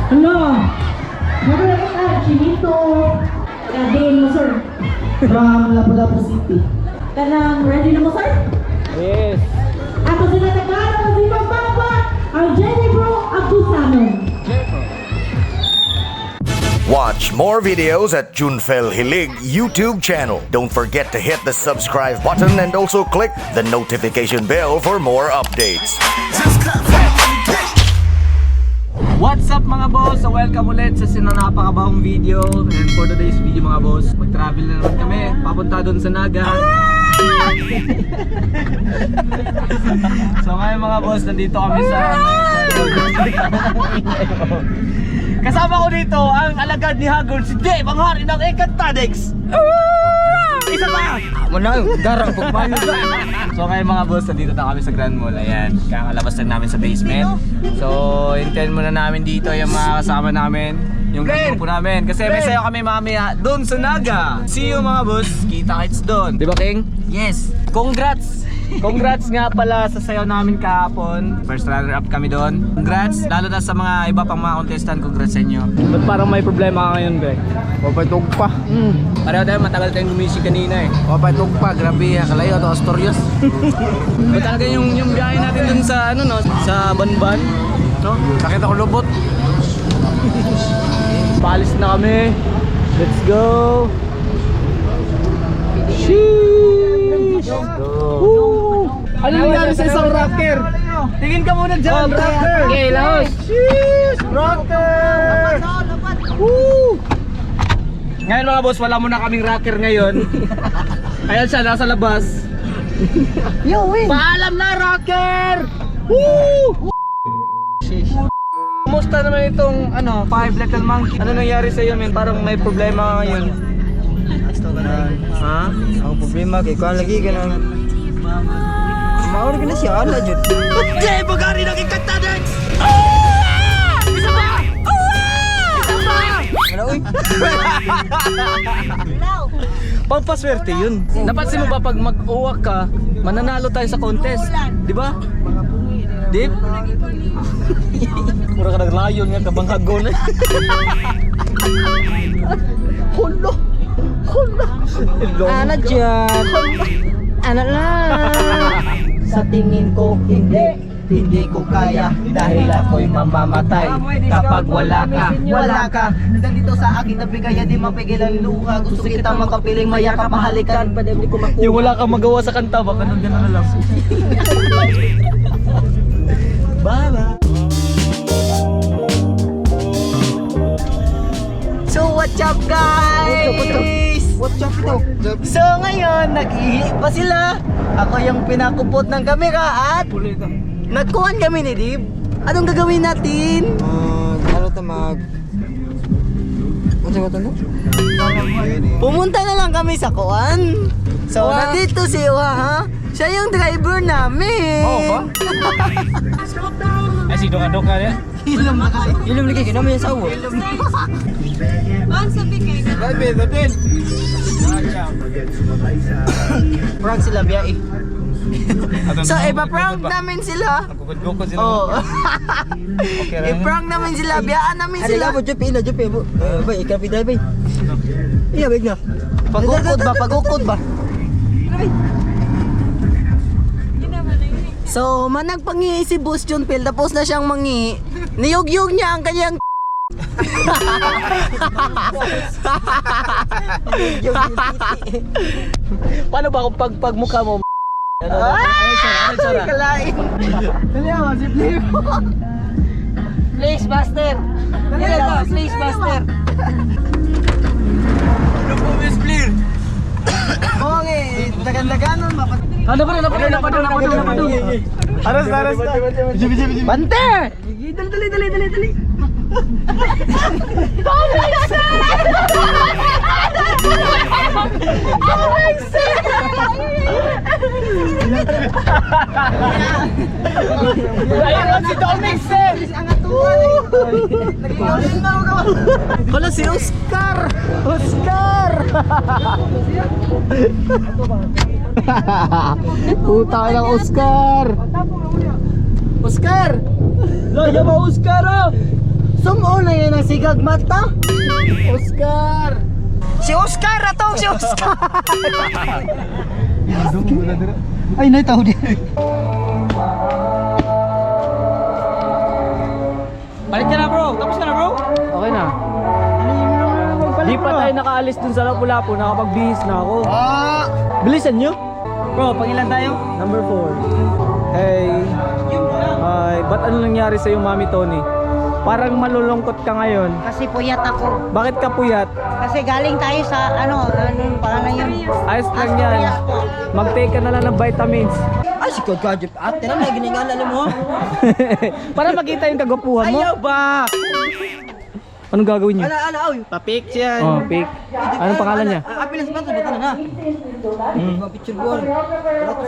Hello. Maganda ka, Chinito. Kadin mo, sir. From Lapu-Lapu City. Kanang ready na mo, sir? Yes. Ako sila nagkakaroon ng sipang papa, ang Jenny Bro Agusanon. Watch more videos at Junfel Hilig YouTube channel. Don't forget to hit the subscribe button and also click the notification bell for more updates. What's up mga boss? So welcome ulit sa napakabahong video. And for today's video mga boss, mag-travel na naman kami. Papunta doon sa Naga. So ngayon mga boss, nandito kami sa kasama ko dito ang alagad ni Hagor, si Dave, ang hari ng Ekantadex. Isa pa! Wala, garang pagbayo ka. So ngayon mga boss, nandito na kami sa Grand Mall. Ayan, kakalabas lang namin sa basement. So, hintayin muna namin dito yung mga kasama namin, yung grupo namin. Kasi may sayo kami mamaya doon sa Naga. See you mga boss, kita-kits doon. Di ba King? Yes! Congrats! Congrats nga pala sa sayo namin kahapon. First runner up kami doon. Congrats, lalo na sa mga iba pang mga contestant. Congrats sa inyo. Ba't parang may problema ka ngayon, Be? Papatog pa. Pareho tayo, matagal tayong gumising kanina eh. Papatog pa. Grabe, kalayo ito, Astorias. Ba talaga yung biyahe natin dun sa ano no, sa Banban, no? Sakit ako lubot. Paalis na kami. Let's go. Sheesh. Woo! Ano nangyari sa isang rocker? Tingin ka muna dyan, rocker. Okay, laos. Sheesh, rocker. Woo! Ngayon mga boss, wala muna kaming rocker ngayon. Ayan siya, nasa labas. Yo, win. Paalam na, rocker! Woo! Kumusta naman itong ano, Five Little Monkey? Ano nangyari sa iyo, men? Parang may problema ngayon. Ha? Ang problema kay kuan lagi ka nang maor ka na siya ala jud. Jay, bagari ng Ekantadex! Isa pa! Isa pa! Ano oy? Pampaswerte yun. Napansin mo ba pag mag-uwak ka, mananalo tayo sa contest? Di ba? Di? Mura ka naglayon nga kabanghagon eh. Hulo! Hulo! Ana dyan. Ana lang. Sa tingin ko hindi ko kaya dahil ako'y mamamatay kapag wala ka. Nandito sa akin nabigay di mapigilan luha. Gusto kita makapiling mayakap mahalikan pademli ko makuha. Yung wala kang magawa sa kanta, baka nang gano'n na lang. Bye-bye. So what's up guys? What's up to? So ngayon nag-ihi pa sila. Ako yung pinakupot ng kamera at nagkuhan kami ni Dib. Anong gagawin natin? Ano to mag... Ano ba ito? Pumunta na lang kami sa kuhan. So nandito si Uha ha? Siya yung driver namin. Oo ba? Ay, si Doka-Doka niya. Ilom lagi, kinama yung sawo. Prank sila biya eh. So ipa-prank namin sila. Nagkukod-kukod sila. Oo. Okay lang. I-prank namin sila, biyaan namin sila. Ano ka po, Jepe, po. Bay, ikapi dahil, bay. Iya, bay na. Pagukod ba? So, managpangi si Boss John Phil, tapos na siyang mangi. Niyog-yog niya ang kanyang Paano ba kung pagmukha mo? Ay, kalain. Dali ako, si Flip. Place Buster. Dali ako, Place Buster. Ano po, Miss Flip? Oo nga, dagan-daganon. Ano ba? Napado. Aras na. Bante! Dali. Ayun si Domix eh! Hala si Oscar! Puta ka ng Oscar! Oscar! Laya mo Oscar oh! Sumo na yan ang sigag mata. Oscar. Si Oscar atong si Oscar. Ay, naitaw din. Balik ka na bro, tapos ka na bro? Okay na. Di pa tayo nakaalis dun sa Lapu-Lapu, nakapagbihis na ako. Bilisan nyo. Bro, pangilan tayo? Number 4. Hey. Hi. Ba't ano nangyari sa'yo, Mami Tony? Parang malulungkot ka ngayon. Kasi puyat ako. Bakit ka puyat? Kasi galing tayo sa anong pangalan yun? Ayos lang yan. Asturias po. Mag-take ka na lang ng vitamins. Ay, si Kod Kajip. Ate na, may giningala mo. Para makita yung kagwapuhan mo. Ayaw ba? Anong gagawin niyo? Ala, oy. Papik yan. Oh, pick. Anong pangalan niya? Apilas ba ito? Ba't na? Mga picture board. Wala to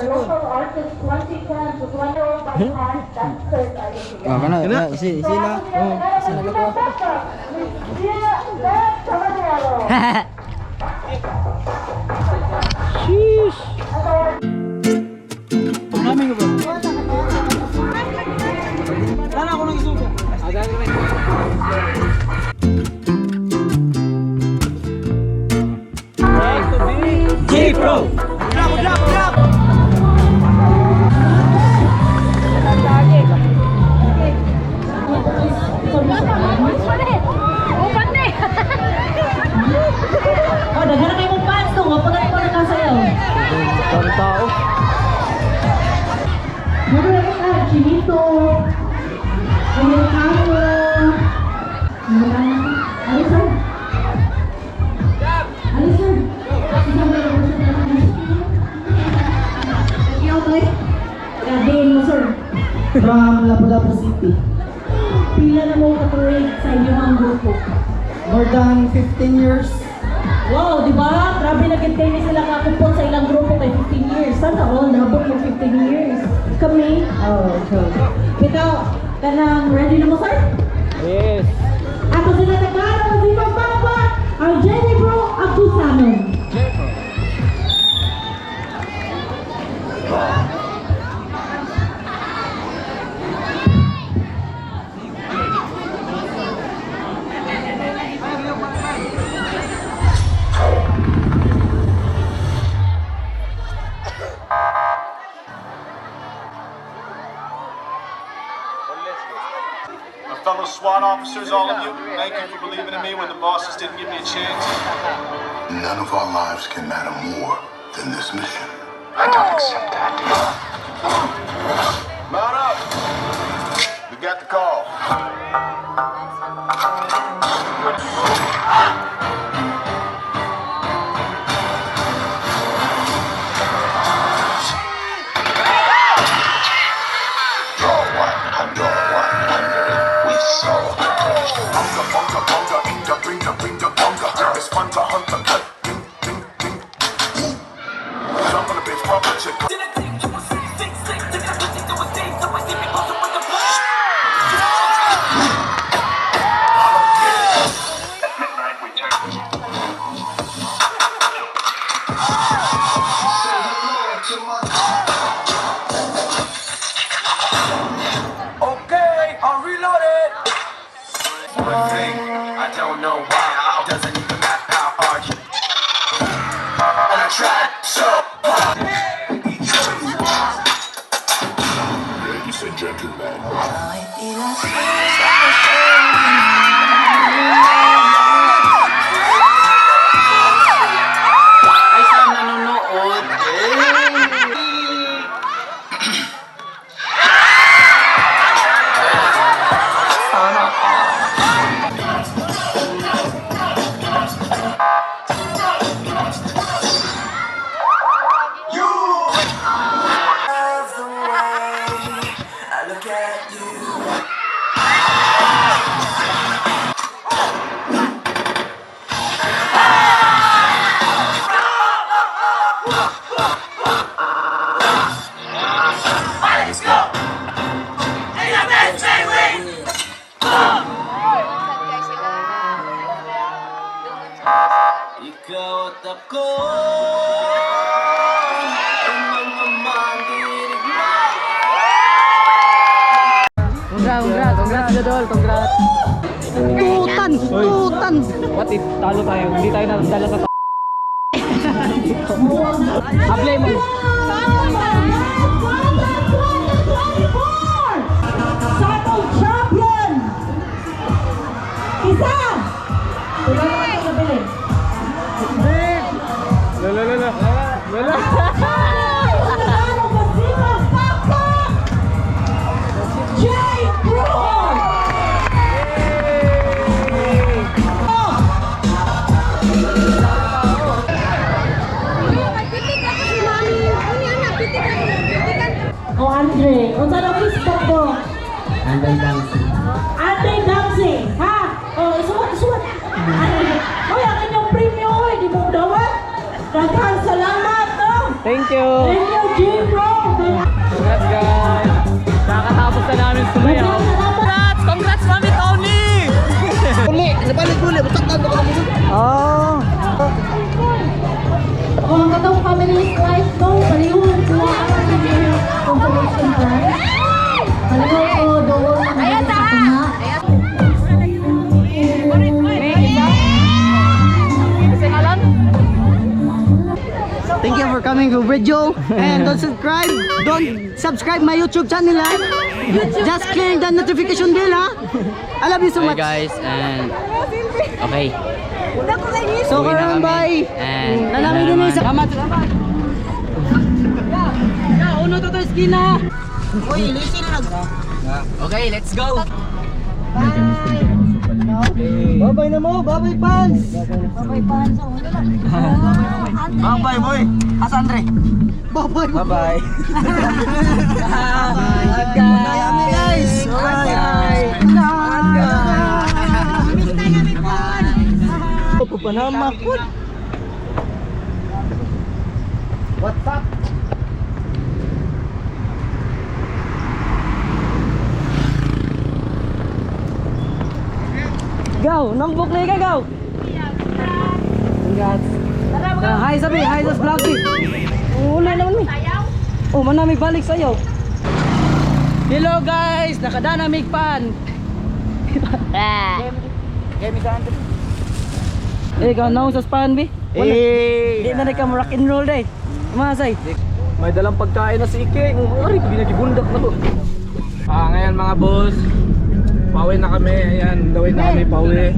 sa kana, isi na. Oh, isi na ko. Sheesh. Sana ako nang isugo. J-Pro! Drop! Oh, daghan na kayo mong fans to. Nga pagkat ko nakasayaw. Parang tao. Meron na kita, Chinito. Amerikano. Alisan. Alisan. Gabihin mo, sir. From Lapu-Lapu City. Pila na mo katurig sa inyong grupo? More than 15 years. Wow, di ba? Grabe nag-maintain sila kakupon sa ilang grupo kay 15 years. Sana all nabot yung 15 years. Kami? Oh, sure. Ikaw, kanang ready na mo, sir? Yes. Ako sila Tagalog, si Papa, ang Jenny Bro, ako sa amin. My fellow SWAT officers, all of you, thank you for believing in me when the bosses didn't give me a chance. None of our lives can matter more than this mission. I don't accept that. Mount up! We got the call. We saw bunga, bunga, bunga, inga, bringa, bringa, bunga. It's fun to hunt the cut. Ding, ding, ding. Jump on the bitch, pop a chick. Okay, I'm reloaded. One thing, I don't know why. It doesn't even matter how hard you. And I tried so hard. Ladies and gentlemen. Ay, saan nanonood? Ikaw at ako ang mga mandirigma. Congrats, Jadol. Congrats. Tutan. What if talo tayo? Hindi tayo nadala sa Ablay mo. Cycle champion! Isa! Wala naman ito nabili. Lala. Nanalo ba sila? Pakpak! Jay Brewer! O Andre, kung saan ang Facebook mo? Andre Damsey, ha? O, isuot. Oy, ang inyong premium, oy, di mo dawat? Daghang salamat, no? Thank you. Thank you, J-Bro. Congrats guys. Nakakatapos na namin sumayaw. Congrats! Congrats, Mami Tony! Uli! Nabalik-uli! Bataktan ako ng Oh. Kung ang katong family life ko, palihon ko ang consolation prize. Palihon ko, doon ang mga katama. Thank you for coming to Bridjo. And don't subscribe my YouTube channel, ha? Just click the notification bell, ha? I love you so much. guys, and okay. So, Uwi na karon, kami. bye. And Lalaki din sa... Salamat. Uno to to skina. Uy, lisi na Okay, let's go. Babay na mo, babay pants. Babay pants. Babay boy. Asa Andre? Babay. Babay. Bye guys. Bye. Panamak. What's up? Go, nambok na ikaw, go! Congrats! Hi sabi, hi sa vlog eh! Wala naman eh! Oh, manamig balik sa'yo! Hello guys! Nakadanamig pan! Eh, ikaw na sa span bi? Di na ka rock and roll day! Masay! May dalang pagkain na si Ike. Ari, binagibundak na to. Ngayon mga boss, pauwi na kami. Ayan, gawin na kami pauwi.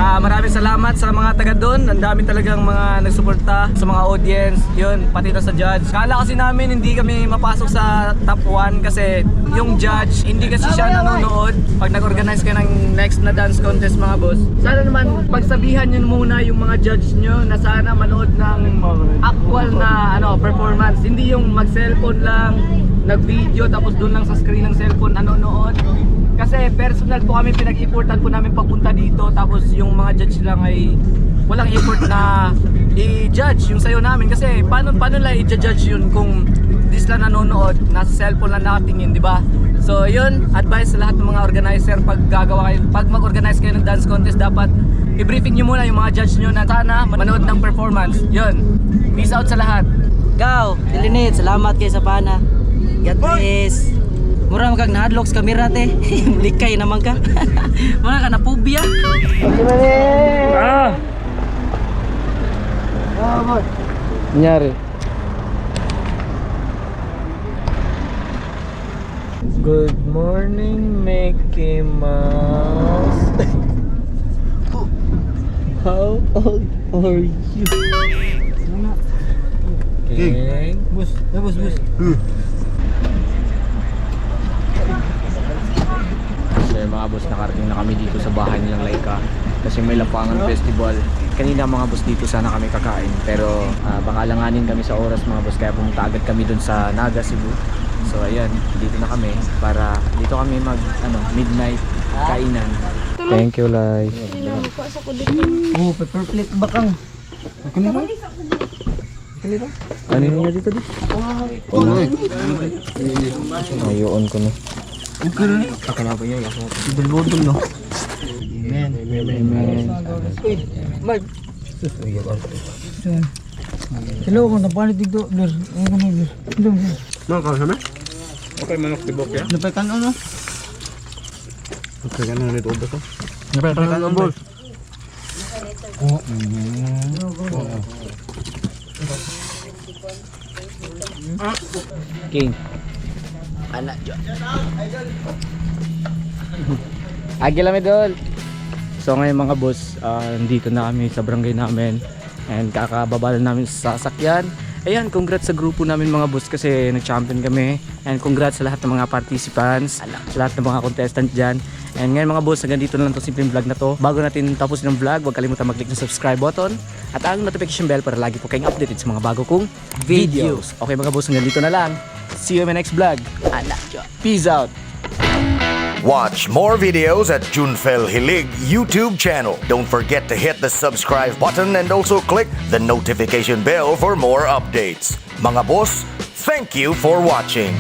Maraming salamat sa mga taga doon. Ang dami talagang mga nagsuporta sa mga audience. Yun, pati na sa judge. Kala kasi namin hindi kami mapasok sa top 1 kasi yung judge, hindi kasi siya nanonood pag nag-organize ka ng next na dance contest mga boss. Sana naman pagsabihan nyo muna yung mga judge nyo na sana manood ng actual na performance. Hindi yung mag-cellphone lang, nag-video tapos doon lang sa screen ng cellphone nanonood. Kasi personal po kami, pinag-effortan po namin pagpunta dito tapos yung mga judge lang ay walang effort na i-judge yung sayo namin kasi paano lang i-judge yun kung di sila nanonood, nasa cellphone lang nakatingin, di ba? So yun, advice sa lahat ng mga organizer pag mag-organize kayo ng dance contest, dapat i-briefing nyo muna yung mga judge nyo na sana manood ng performance. Yun, peace out sa lahat. Go! Dilinit, salamat kayo sa pana. God bless! Mura magkag na-adlocks kamera te. Likay naman ka. Mura ka na phobia. Nangyari. Good morning, Mickey Mouse. How old are you? Okay. Bus. So mga boss, nakarating na kami dito sa bahay nilang Laika kasi may Lapangan Festival. Kanina mga boss, dito sana kami kakain pero baka langanin kami sa oras mga boss, kaya pumunta agad kami dun sa Naga, Cebu. So ayan, dito na kami para dito kami mag midnight kainan. Thank you, Lai. Oh, pepper plate bakang. Ano niya dito? Ayun ko na. Kakalapa niya, ako. Ibang no. Amen. Mark. Hello, kung napalit dito, Blur. Hello. Okay, manok tibok ya? Napakan ano? Okay, ganun ulit ubo ko. Napakan ano, boss? King. Anak Jo. Agila medol. So ngayon mga boss, dito na kami sa barangay namin and kakababa na namin sa sasakyan. Ayan, congrats sa grupo namin mga boss kasi nag-champion kami, and congrats sa lahat ng mga participants, sa lahat ng mga contestant dyan. And ngayon mga boss, hanggang dito na lang itong simpleng vlog na to. Bago natin tapusin ang vlog, huwag kalimutan mag-click ng subscribe button at ang notification bell para lagi po kayong updated sa mga bago kong videos. Okay mga boss, hanggang dito na lang. See you in my next vlog. Peace out. Watch more videos at Junfel Hilig YouTube channel. Don't forget to hit the subscribe button and also click the notification bell for more updates. Mga boss, thank you for watching.